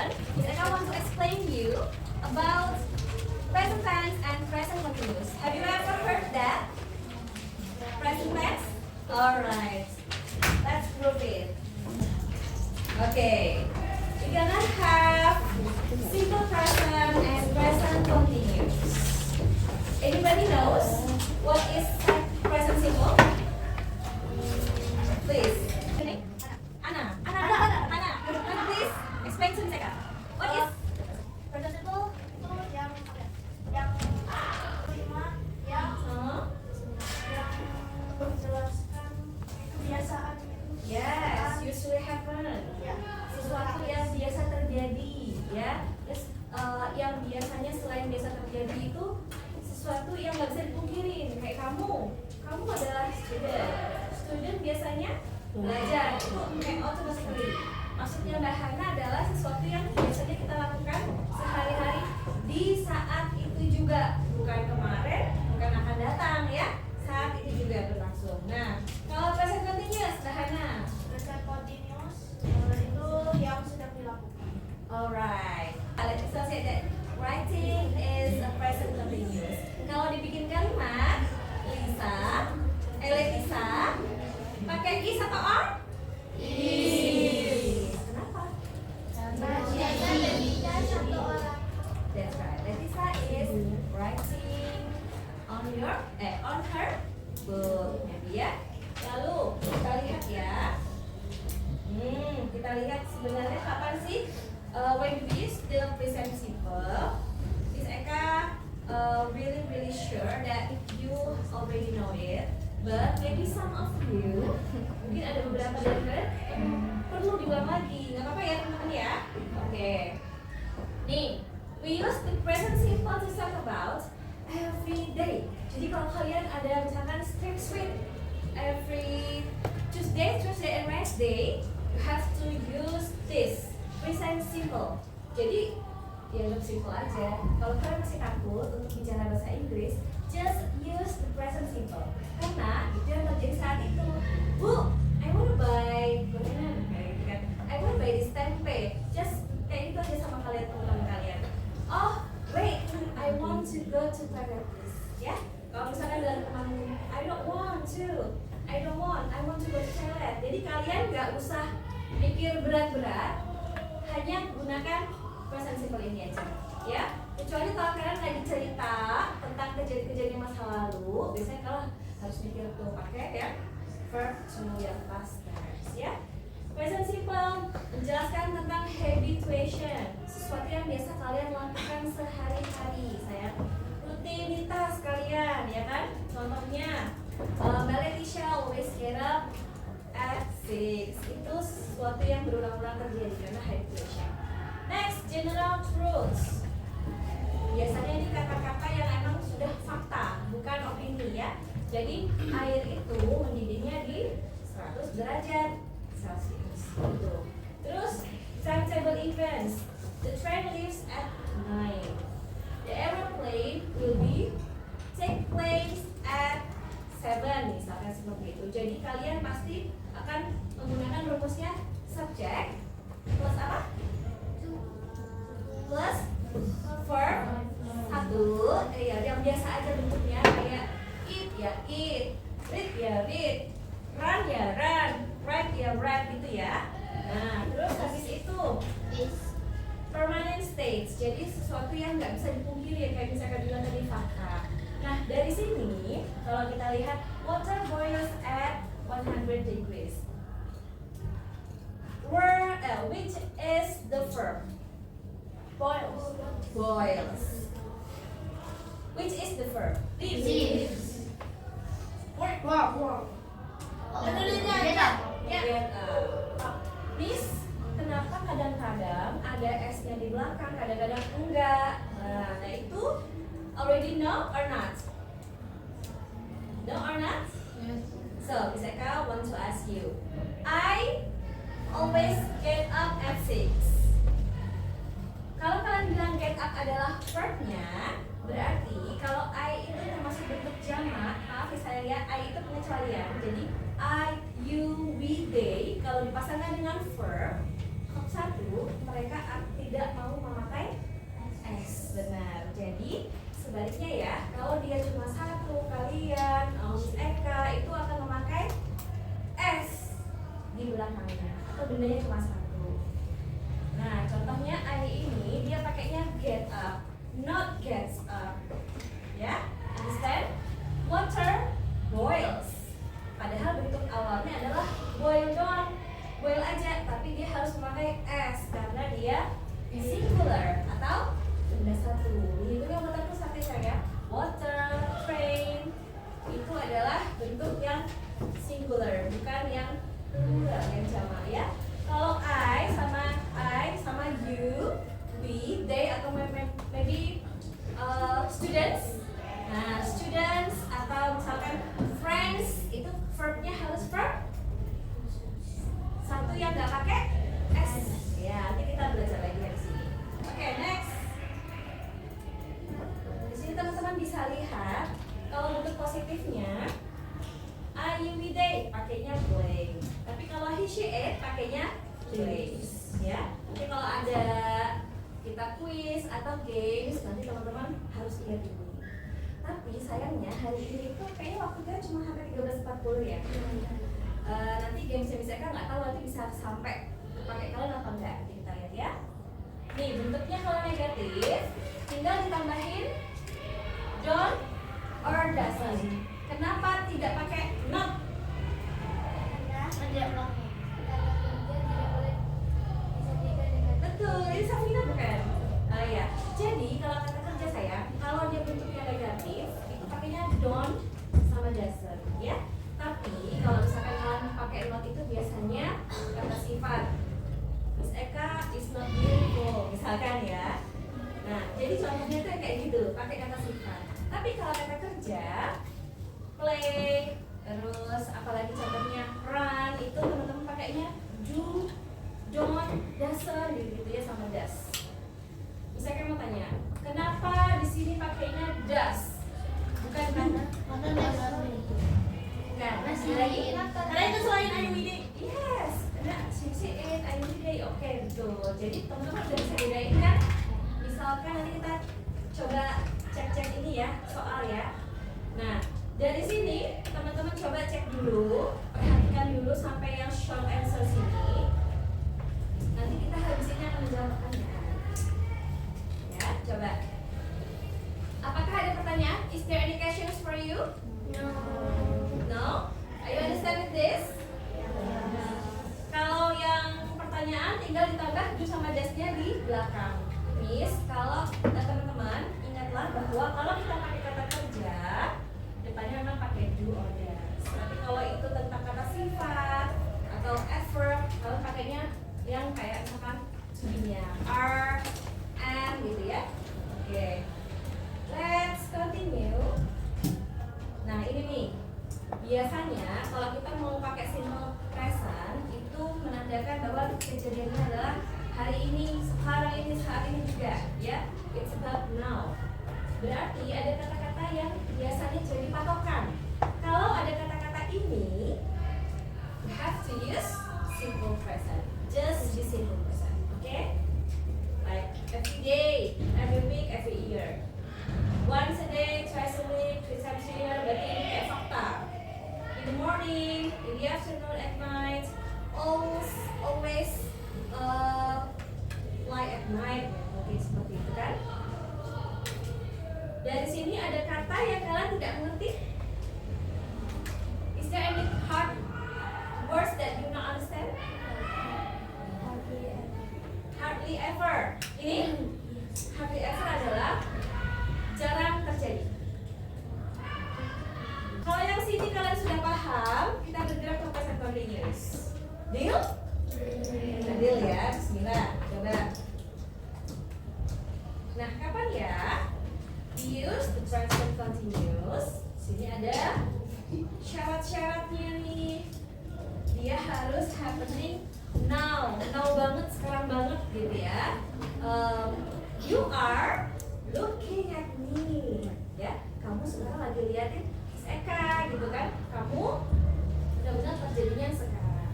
lesson, I want to explain you about present tense and present continuous. Have you ever heard that? Present tense? Alright, let's prove it. Okay, we're gonna have simple present and present continuous. Anybody knows what is present simple? Please. Anna, please explain to me second. What is present simple? yang kelima yang menjelaskan kebiasaan itu. Yes, usually happen. Ya. Sesuatu yang biasa terjadi, ya. Terus yang biasanya selain biasa terjadi itu sesuatu yang nggak bisa dipungkirin. Kayak kamu adalah student. Student biasanya belajar, itu kayak automatically. Maksudnya Mbak Hana adalah sesuatu yang biasanya kita lakukan sehari-hari di saat itu juga, bukan kemarin, bukan akan datang, ya. Saat itu juga berlangsung. Nah, kalau present continuous, Mbak Hana. Present continuous itu yang sedang dilakukan. Alright, let's say that writing is a present continuous. Kalau dibikin kalimat, Letisa, pakai is atau are? Is. Kenapa? That's right. Letisa is writing on her book. Maybe, ya. Lalu kita lihat ya. Kita lihat sebenarnya kapan sih when we use the present simple. Is Eka really sure that you already know it, but maybe some of you mungkin ada beberapa dari kalian perlu diulang lagi. Nggak apa-apa ya teman-teman ya. Oke. Nih, we use the present simple to talk about every day. Jadi kalau kalian ada misalkan next week, every Tuesday and Wednesday, you have to use this present simple. Jadi dianggap simple aja. Kalau kalian masih takut untuk bicara bahasa Inggris, just use the present simple. Karena itu yang terjadi saat itu. Bu, I wanna buy gorengan, kayak gitu kan. I wanna buy this tempe. Just kayak gitu aja sama kalian, teman-teman kalian. Oh, wait, I want to go to toilet, please. Ya, kalau misalkan bilang temanmu, I want to go to toilet. Jadi kalian nggak usah mikir berat-berat, hanya gunakan present simple ini aja, ya. Kecuali kalau kalian lagi cerita tentang kejadian-kejadian masa lalu, biasanya kalau harus mikir tuh pakai ya verb to yang past tense, ya. Present simple menjelaskan tentang habituation, sesuatu yang biasa kalian lakukan sehari-hari, sayang. Rutinitas kalian, ya kan? Contohnya, Mbak Leticia always get up at 6. Itu sesuatu yang berulang-ulang terjadi karena habituation. Next, general truths. Biasanya ini kata-kata yang emang sudah fakta, bukan opini, ya. Jadi air itu mendidihnya di 100 derajat Celcius. Gitu. Terus timetable events. The train leaves at 9. The aeroplane will be take place at 7, misalkan seperti itu. Jadi kalian pasti akan menggunakan rumusnya subject plus apa? Plus verb satu, ya yang biasa aja bentuknya kayak eat ya eat, read ya read, run ya run, write ya write gitu ya. Nah, terus habis itu permanent states, jadi sesuatu yang nggak bisa dipungkiri, kayak misalkan bilang tadi fakta. Nah, dari sini kalau kita lihat water boils at 100 degrees. Which is the verb? Boils. Which is the verb? Leaves. Miss, kenapa kadang-kadang ada S-nya di belakang, kadang-kadang enggak? Nah itu already know or not? No or not? Yes. So, Miss Eka want to ask you, I always get up at 6. Kalau kalian bilang get up adalah verbnya, berarti kalau I itu termasuk bentuk jamak, maaf ya saya ya, I itu pengecualian. Jadi I, you, we, they, kalau dipasangkan dengan verb, satu, mereka tidak sebaliknya ya, kalau dia cuma satu, kalian, Miss Eka itu akan memakai S di belakangnya atau bendanya cuma satu. Nah, contohnya I ini dia pakainya get up, not gets up. Ya, understand? Water boils. Padahal bentuk awalnya adalah boil doang, boil aja, tapi dia harus memakai S karena dia singular atau benda satu. Itu yang kataku sampai saya. Water, train itu adalah bentuk yang singular, bukan yang plural, yang jamak ya. Kalau I sama you, we, they atau maybe students. Nah, students atau misalkan friends itu verbnya harus verb satu yang nggak pakai S. Ya, nanti kita belajar lagi dari sini. Oke, next. Di sini teman-teman bisa lihat kalau bentuk positifnya I, you, we, they pakainya play. Tapi kalau he, she, it pakainya plays. Ya. Nanti kalau ada kita quiz atau games nanti teman-teman harus lihat dulu. Tapi sayangnya hari ini itu kayaknya waktunya cuma sampai 13.40 ya. Nanti gamesnya bisa kan nggak tahu nanti bisa sampai pakai kalian apa enggak. Nanti kita lihat ya. Nih bentuknya kalau negatif tinggal ditambahin don't or doesn't. Kenapa tidak pakai not? Ada bloknya. Betul, ini Safina bukan? Ya. Jadi kalau kata kerja saya, kalau dia bentuknya negatif itu pakainya don't sama doesn't ya. Tapi kalau misalkan kalian pakai not itu biasanya kata sifat. Miss Eka is not beautiful misalkan ya. Nah, jadi contohnya tuh kayak gitu, pakai kata sifat. Tapi kalau kata kerja, play, terus apalagi contohnya run itu teman-teman pakainya do, don't, doesn't gitu ya sama does. Misalkan mau tanya, kenapa di sini pakainya does? Bukan karena Selain karena itu selain IUD. Yes, karena CC8 IUD. Oke, betul. Jadi teman-teman udah bisa bedain kan? Misalkan nanti kita coba cek-cek ini ya, soal ya. Nah, dari sini teman-teman coba cek dulu, perhatikan dulu sampai yang short answer sini. Nanti kita habis ini akan menjawab pertanyaan. Ya, coba. Apakah ada pertanyaan? Is there any questions for you? No? Are you understand with this? Kalau yang pertanyaan tinggal ditambah do sama does-nya di belakang. Miss, kalau teman-teman ingatlah bahwa kalau kita pakai kata kerja depannya memang pakai do or does. Tapi kalau itu tentang kata sifat atau adverb, kalau pakainya yang kayak misalkan to-nya are, and gitu ya. Oke. Let's continue. Nah, ini nih. Biasanya kalau kita mau pakai simple present itu menandakan bahwa kejadiannya adalah hari ini, sekarang ini, saat ini juga ya. It's about now. Berarti ada kata-kata yang biasanya jadi patokan. Kalau ada kata-kata ini, you have to use simple present. Just use simple present, okay? Like every day, every week, every year. Once a day, twice a week, 3 times a year. Berarti ini kayak fakta. In the morning, in the afternoon, at night, always lie at night, mungkin seperti itu kan? Dari sini ada kata yang kalian tidak mengerti. Is there any hard words that you not understand? Hardly ever. Ini hardly ever adalah jarang terjadi. Kalau yang sini kalian sudah paham, kita bergerak ke present continuous. Deal? Deal ya, bismillah. Coba. Nah, kapan ya? Use the present continuous. Sini ada syarat-syaratnya nih. Dia harus happening now, now banget, sekarang banget gitu ya. You are looking at me, ya. Kamu sekarang lagi liatin Miss Eka, gitu kan? Kamu benar-benar terjadinya sekarang.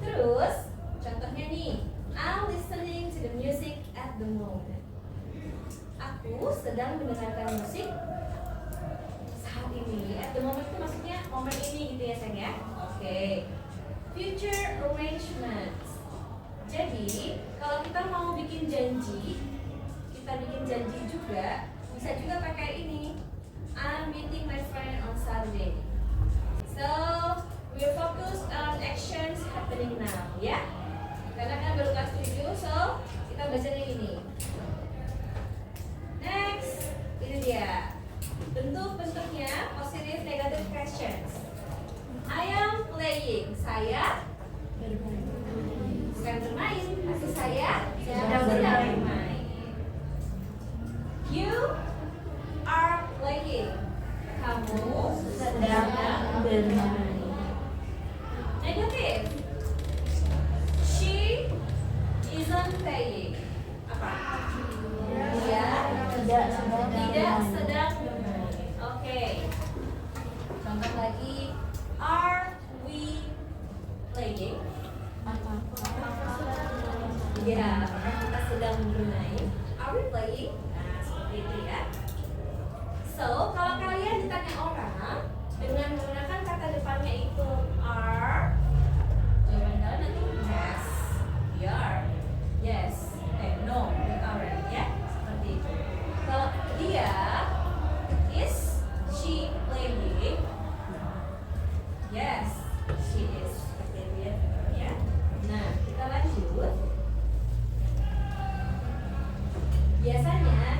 Terus contohnya nih, I'm listening to the music at the moment. Aku aku sedang mendengarkan musik saat ini. At the moment itu maksudnya momen ini gitu ya sayang ya. Oke. Future arrangements. Jadi kalau kita mau bikin janji, kita bikin janji juga bisa juga pakai ini. I'm meeting my friend on Saturday. So we focus on actions happening now, ya. Karena kan baru kelas 7, so kita bacanya ini. Next, ini dia. Bentuk-bentuknya positive negative questions. I am playing. Saya bukan bermain, tapi saya sedang bermain. You are playing. Kamu sedang bermain. Negatif. She isn't playing. Apa? Dia tidak sedang bermain. Oke. Contoh lagi. Are we playing? Ya, apakah kita sedang bermain? Are we playing? Nah, seperti itu ya. So, kalau kalian ditanya orang dengan menggunakan kata depannya itu are, jawaban kalian nanti yes, we are, yes, no, we aren't, ya, seperti itu. Kalau dia, is she playing? Yes, she is. Seperti itu ya. Nah, kita lanjut. Biasanya